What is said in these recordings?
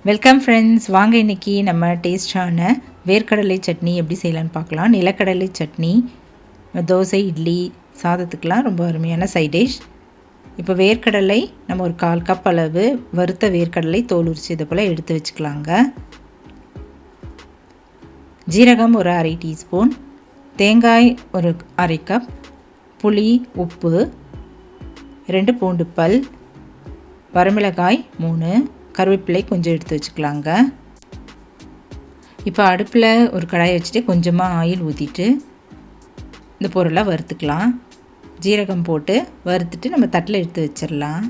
Welcome friends, வாங்க இன்றைக்கி நம்ம டேஸ்டான வேர்க்கடலை சட்னி எப்படி செய்யலான்னு பார்க்கலாம். நிலக்கடலை சட்னி தோசை, இட்லி, சாதத்துக்கெலாம் ரொம்ப அருமையான சைட் டிஷ். இப்போ வேர்க்கடலை நம்ம ஒரு 1/4 கப் அளவு வறுத்த வேர்க்கடலை தோல் உரித்து இதை போல் எடுத்து வச்சுக்கலாங்க. ஜீரகம் ஒரு 1/2 டீஸ்பூன், தேங்காய் ஒரு 1/2 கப், புளி, உப்பு, 2 பூண்டு பல், வரமிளகாய் 3, கருவேப்பிலை கொஞ்சம் எடுத்து வச்சுக்கலாங்க. இப்போ அடுப்பில் ஒரு கடாயை வச்சுட்டு கொஞ்சமாக ஆயில் ஊற்றிட்டு இந்த பொருளை வறுத்துக்கலாம். ஜீரகம் போட்டு வறுத்துட்டு நம்ம தட்டில் எடுத்து வச்சிடலாம்.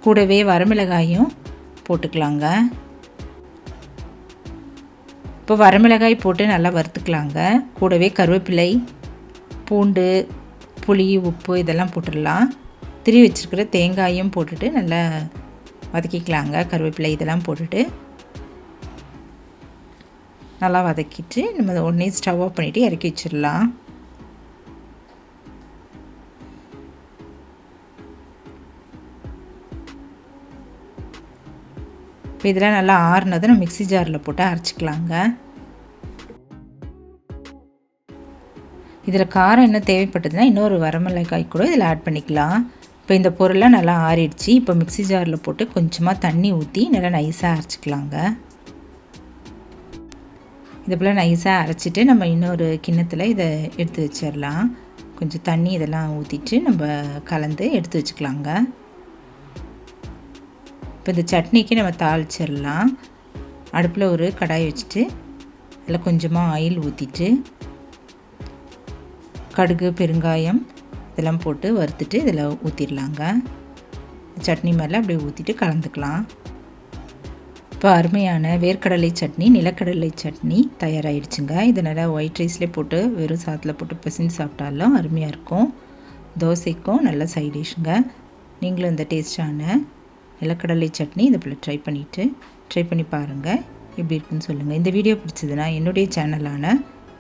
கூடவே வரமிளகாயும் போட்டுக்கலாங்க. இப்போ வரமிளகாய் போட்டு நல்லா வறுத்துக்கலாங்க. கூடவே கருவேப்பிலை, பூண்டு, புளி, உப்பு இதெல்லாம் போட்டுடலாம். திருவி வச்சுருக்கிற தேங்காயும் போட்டுட்டு நல்லா வதக்கிக்கலாங்க. கருவேப்பிலை இதெல்லாம் போட்டுட்டு நல்லா வதக்கிட்டு நம்ம உடனே ஸ்டவ் ஆஃப் பண்ணிவிட்டு இறக்கி வச்சிடலாம். இப்போ இதெல்லாம் நல்லா ஆறுனதை நம்ம மிக்ஸி ஜாரில் போட்டு அரைச்சிக்கலாங்க. இதில் காரம் என்ன தேவைப்பட்டதுன்னா இன்னொரு வரமிளகாய் கூட இதில் ஆட் பண்ணிக்கலாம். இப்போ இந்த பொருள்லாம் நல்லா ஆறிடுச்சு. இப்போ மிக்ஸி ஜாரில் போட்டு கொஞ்சமாக தண்ணி ஊற்றி நல்லா நைஸாக அரைச்சிக்கலாங்க. இதை போல் நைஸாக அரைச்சிட்டு நம்ம இன்னொரு கிண்ணத்தில் இதை எடுத்து வச்சிடலாம். கொஞ்சம் தண்ணி இதெல்லாம் ஊற்றிட்டு நம்ம கலந்து எடுத்து வச்சுக்கலாங்க. இப்போ இந்த சட்னிக்கு நம்ம தாளிச்சிடலாம். அடுப்பில் ஒரு கடாய் வச்சுட்டு அதில் கொஞ்சமாக ஆயில் ஊற்றிட்டு கடுகு, பெருங்காயம் இதெல்லாம் போட்டு வறுத்துட்டு இதில் ஊற்றிடலாங்க. சட்னி மேலே அப்படியே ஊற்றிட்டு கலந்துக்கலாம். இப்போ அருமையான வேர்க்கடலை சட்னி, நிலக்கடலை சட்னி தயாராகிடுச்சுங்க. இதை நல்லா ஒயிட் ரைஸ்லேயே போட்டு வெறும் சாதத்தில் போட்டு பிசைஞ்சு சாப்பிட்டாலும் அருமையாக இருக்கும். தோசைக்கும் நல்ல சைட் டிஷ்ஷுங்க. நீங்களும் இந்த டேஸ்டான நிலக்கடலை சட்னி இதை போல் ட்ரை பண்ணி பாருங்கள். எப்படி இருக்குன்னு சொல்லுங்கள். இந்த வீடியோ பிடிச்சதுன்னா என்னுடைய சேனலான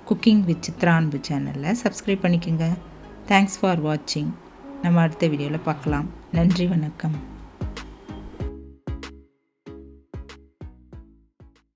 குக்கிங் வித் சித்ரா அன்பு சேனலில் சப்ஸ்கிரைப் பண்ணிக்கோங்க. தேங்க்ஸ் ஃபார் வாட்சிங். நம்ம அடுத்த வீடியோவில் பார்க்கலாம். நன்றி, வணக்கம்.